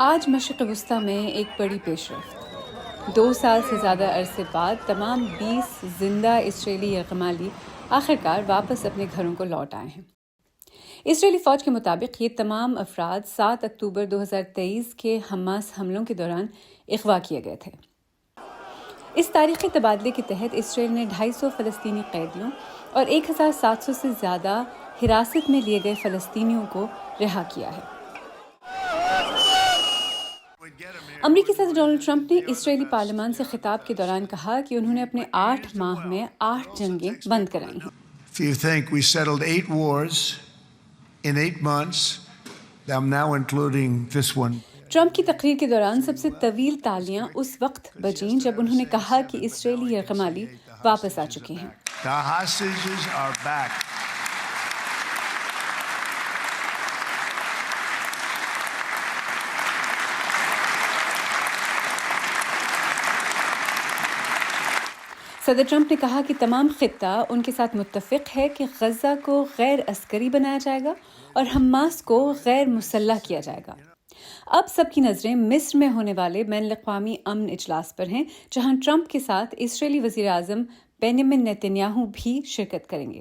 آج مشرق وسطی میں ایک بڑی پیش رفت 2 سال سے زیادہ عرصے بعد تمام 20 زندہ اسرائیلی یرغمالی آخرکار واپس اپنے گھروں کو لوٹ آئے ہیں۔ اسرائیلی فوج کے مطابق یہ تمام افراد 7 اکتوبر 2023 کے حماس حملوں کے دوران اغوا کیے گئے تھے۔ اس تاریخی تبادلے کے تحت اسرائیل نے 250 فلسطینی قیدیوں اور 1700 سے زیادہ حراست میں لیے گئے فلسطینیوں کو رہا کیا ہے۔ امریکی صدر ڈونلڈ ٹرمپ نے اسرائیلی پارلیمان سے خطاب کے دوران کہا کہ انہوں نے اپنے 8 ماہ میں 8 جنگیں بند کرائی ہیں۔ If you think we settled 8 wars in 8 months, I'm now including this one. Trump کی تقریر کے دوران سب سے طویل تالیاں اس وقت بجیں جب انہوں نے کہا کہ اسرائیلی یرغمالی واپس آ چکے ہیں۔ The hostages are back. صدر ٹرمپ نے کہا کہ تمام خطہ ان کے ساتھ متفق ہے کہ غزہ کو غیر عسکری بنایا جائے گا اور حماس کو غیر مسلح کیا جائے گا۔ اب سب کی نظریں مصر میں ہونے والے بین الاقوامی امن اجلاس پر ہیں، جہاں ٹرمپ کے ساتھ اسرائیلی وزیر اعظم بنیامن نیتن یاہو بھی شرکت کریں گے۔